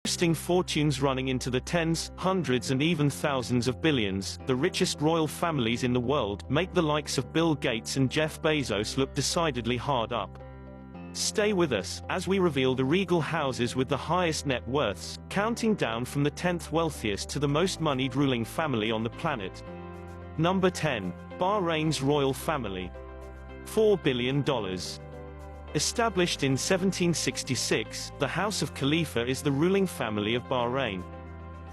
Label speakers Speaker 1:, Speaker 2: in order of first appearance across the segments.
Speaker 1: Boasting fortunes running into the tens, hundreds and even thousands of billions, the richest royal families in the world make the likes of Bill Gates and Jeff Bezos look decidedly hard up. Stay with us, as we reveal the regal houses with the highest net worths, counting down from the 10th wealthiest to the most moneyed ruling family on the planet. Number 10. Bahrain's royal family. $4 billion. Established in 1766, the House of Khalifa is the ruling family of Bahrain.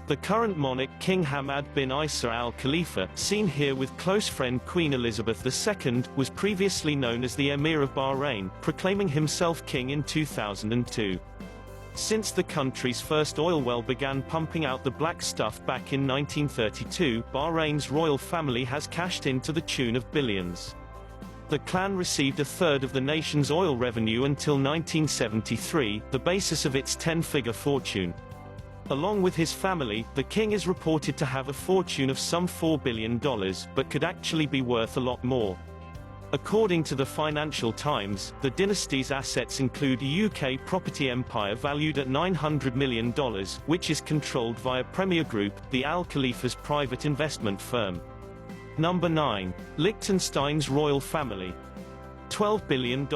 Speaker 1: The current monarch King Hamad bin Isa Al Khalifa, seen here with close friend Queen Elizabeth II, was previously known as the Emir of Bahrain, proclaiming himself king in 2002. Since the country's first oil well began pumping out the black stuff back in 1932, Bahrain's royal family has cashed in to the tune of billions. The clan received a third of the nation's oil revenue until 1973, the basis of its 10-figure fortune. Along with his family, the king is reported to have a fortune of some $4 billion, but could actually be worth a lot more. According to the Financial Times, the dynasty's assets include a UK property empire valued at $900 million, which is controlled via Premier Group, the Al Khalifa's private investment firm. Number 9. Liechtenstein's royal family. $12 billion.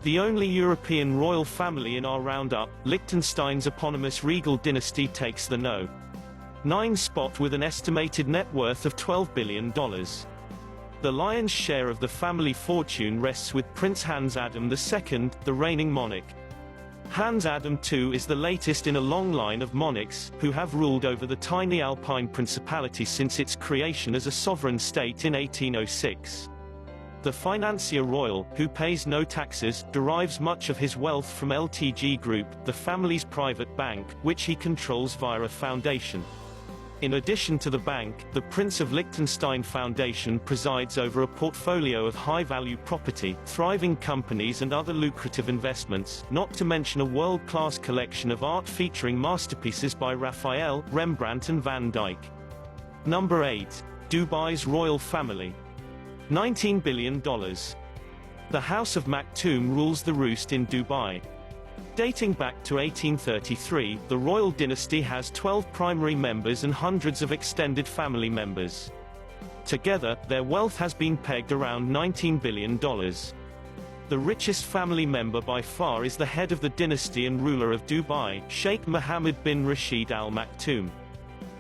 Speaker 1: The only European royal family in our roundup, Liechtenstein's eponymous regal dynasty takes the No. 9 spot with an estimated net worth of $12 billion. The lion's share of the family fortune rests with Prince Hans Adam II, the reigning monarch. Hans Adam II is the latest in a long line of monarchs, who have ruled over the tiny Alpine Principality since its creation as a sovereign state in 1806. The financier royal, who pays no taxes, derives much of his wealth from LTG Group, the family's private bank, which he controls via a foundation. In addition to the bank, the Prince of Liechtenstein Foundation presides over a portfolio of high-value property, thriving companies and other lucrative investments, not to mention a world-class collection of art featuring masterpieces by Raphael, Rembrandt and Van Dyck. Number 8. Dubai's royal family. $19 billion. The House of Maktoum rules the roost in Dubai. Dating back to 1833, the royal dynasty has 12 primary members and hundreds of extended family members. Together, their wealth has been pegged around $19 billion. The richest family member by far is the head of the dynasty and ruler of Dubai, Sheikh Mohammed bin Rashid Al Maktoum.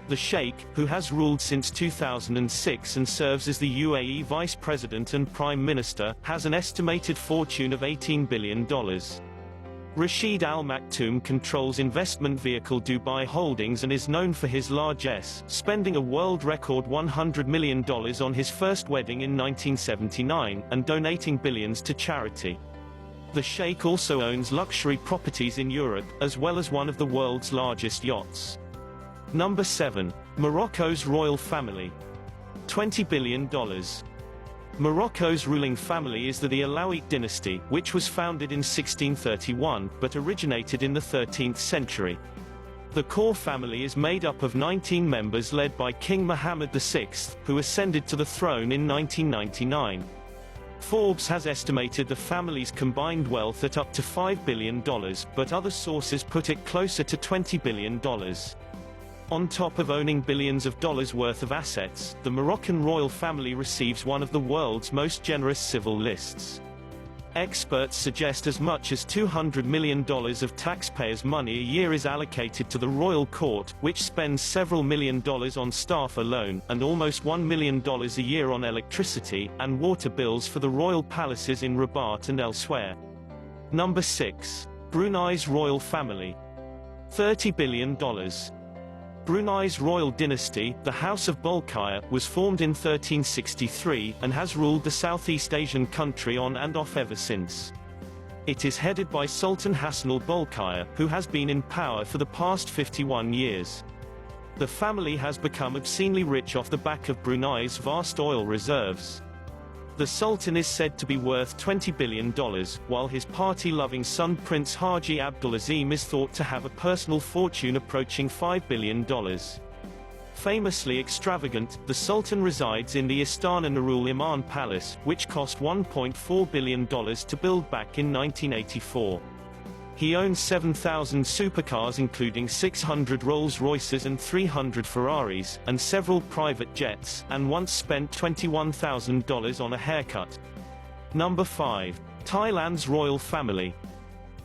Speaker 1: The Sheikh, who has ruled since 2006 and serves as the UAE Vice President and Prime Minister, has an estimated fortune of $18 billion. Rashid Al Maktoum controls investment vehicle Dubai Holdings and is known for his largesse, spending a world record $100 million on his first wedding in 1979, and donating billions to charity. The Sheikh also owns luxury properties in Europe, as well as one of the world's largest yachts. Number 7. Morocco's royal family. $20 billion. Morocco's ruling family is the Alawite dynasty, which was founded in 1631, but originated in the 13th century. The core family is made up of 19 members led by King Mohammed VI, who ascended to the throne in 1999. Forbes has estimated the family's combined wealth at up to $5 billion, but other sources put it closer to $20 billion. On top of owning billions of dollars worth of assets, the Moroccan royal family receives one of the world's most generous civil lists. Experts suggest as much as $200 million of taxpayers' money a year is allocated to the royal court, which spends several million dollars on staff alone, and almost $1 million a year on electricity and water bills for the royal palaces in Rabat and elsewhere. Number 6. Brunei's royal family. $30 billion. Brunei's royal dynasty, the House of Bolkiah, was formed in 1363, and has ruled the Southeast Asian country on and off ever since. It is headed by Sultan Hassan al-Bolkiah, who has been in power for the past 51 years. The family has become obscenely rich off the back of Brunei's vast oil reserves. The Sultan is said to be worth $20 billion, while his party-loving son Prince Haji Abdulazim is thought to have a personal fortune approaching $5 billion. Famously extravagant, the Sultan resides in the Istana Nurul Iman Palace, which cost $1.4 billion to build back in 1984. He owns 7,000 supercars including 600 Rolls-Royces and 300 Ferraris, and several private jets, and once spent $21,000 on a haircut. Number 5. Thailand's royal family.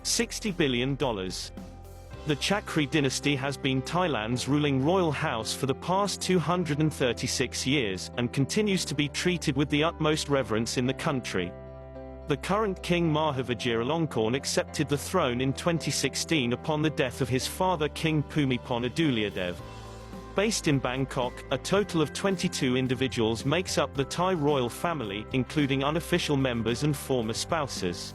Speaker 1: $60 billion. The Chakri dynasty has been Thailand's ruling royal house for the past 236 years, and continues to be treated with the utmost reverence in the country. The current King Maha Vajiralongkorn accepted the throne in 2016 upon the death of his father King Bhumibol Adulyadej. Based in Bangkok, a total of 22 individuals makes up the Thai royal family, including unofficial members and former spouses.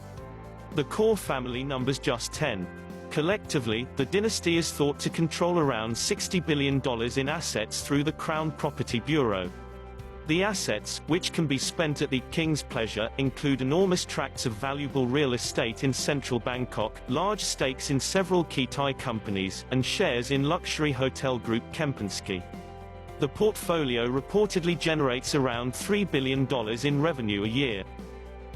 Speaker 1: The core family numbers just 10. Collectively, the dynasty is thought to control around $60 billion in assets through the Crown Property Bureau. The assets, which can be spent at the king's pleasure, include enormous tracts of valuable real estate in central Bangkok, large stakes in several key Thai companies, and shares in luxury hotel group Kempinski. The portfolio reportedly generates around $3 billion in revenue a year.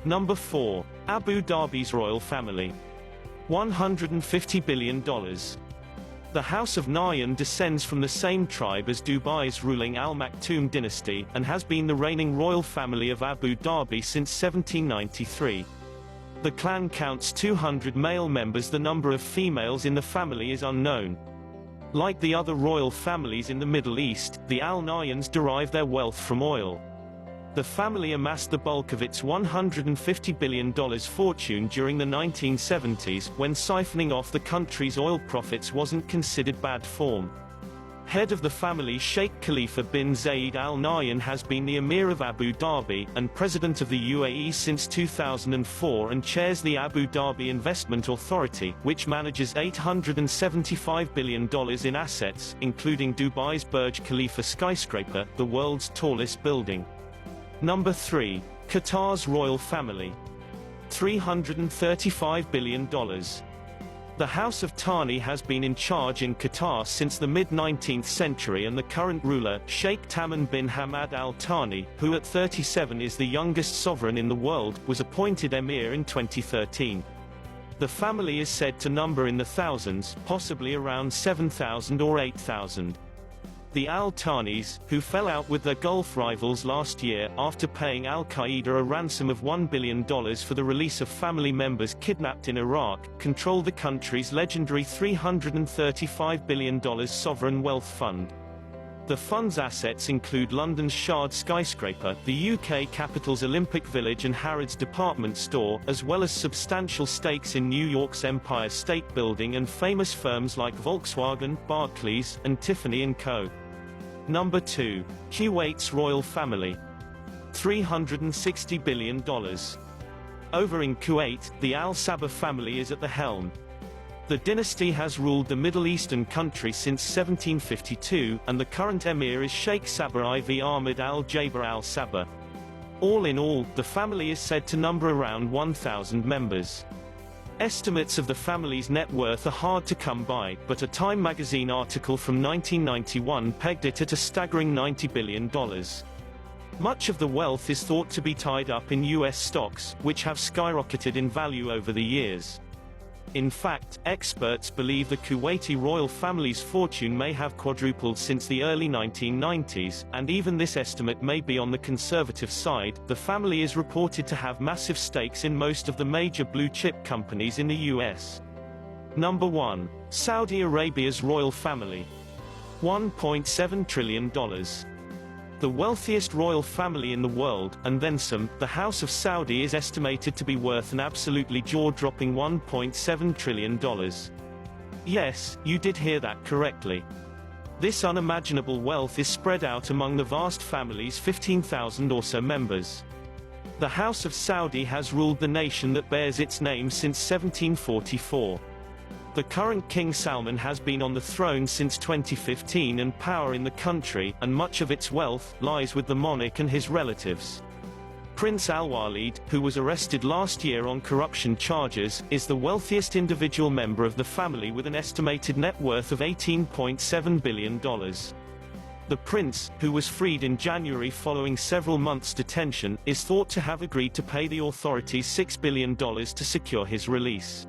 Speaker 1: Number 4. Abu Dhabi's royal family. $150 billion. The House of Nahyan descends from the same tribe as Dubai's ruling Al Maktoum dynasty, and has been the reigning royal family of Abu Dhabi since 1793. The clan counts 200 male members. The number of females in the family is unknown. Like the other royal families in the Middle East, the Al Nahyans derive their wealth from oil. The family amassed the bulk of its $150 billion fortune during the 1970s, when siphoning off the country's oil profits wasn't considered bad form. Head of the family Sheikh Khalifa bin Zayed Al Nahyan has been the Emir of Abu Dhabi, and President of the UAE since 2004, and chairs the Abu Dhabi Investment Authority, which manages $875 billion in assets, including Dubai's Burj Khalifa skyscraper, the world's tallest building. Number 3. Qatar's royal family. $335 billion. The House of Thani has been in charge in Qatar since the mid-19th century, and the current ruler, Sheikh Tamim bin Hamad Al Thani, who at 37 is the youngest sovereign in the world, was appointed emir in 2013. The family is said to number in the thousands, possibly around 7,000 or 8,000. The Al Thanis, who fell out with their Gulf rivals last year after paying Al-Qaeda a ransom of $1 billion for the release of family members kidnapped in Iraq, control the country's legendary $335 billion sovereign wealth fund. The fund's assets include London's Shard skyscraper, the UK capital's Olympic Village and Harrods department store, as well as substantial stakes in New York's Empire State Building and famous firms like Volkswagen, Barclays, and Tiffany & Co. Number 2. Kuwait's royal family. $360 billion. Over in Kuwait, the Al Sabah family is at the helm. The dynasty has ruled the Middle Eastern country since 1752, and the current emir is Sheikh Sabah IV Ahmed Al Jaber Al Sabah. All in all, the family is said to number around 1,000 members. Estimates of the family's net worth are hard to come by, but a Time magazine article from 1991 pegged it at a staggering $90 billion. Much of the wealth is thought to be tied up in US stocks, which have skyrocketed in value over the years. In fact, experts believe the Kuwaiti royal family's fortune may have quadrupled since the early 1990s, and even this estimate may be on the conservative side. The family is reported to have massive stakes in most of the major blue-chip companies in the US. Number 1. Saudi Arabia's royal family. $1.7 trillion. The wealthiest royal family in the world, and then some, the House of Saudi is estimated to be worth an absolutely jaw-dropping $1.7 trillion. Yes, you did hear that correctly. This unimaginable wealth is spread out among the vast family's 15,000 or so members. The House of Saudi has ruled the nation that bears its name since 1744. The current King Salman has been on the throne since 2015, and power in the country, and much of its wealth, lies with the monarch and his relatives. Prince Al-Walid, who was arrested last year on corruption charges, is the wealthiest individual member of the family with an estimated net worth of $18.7 billion. The prince, who was freed in January following several months' detention, is thought to have agreed to pay the authorities $6 billion to secure his release.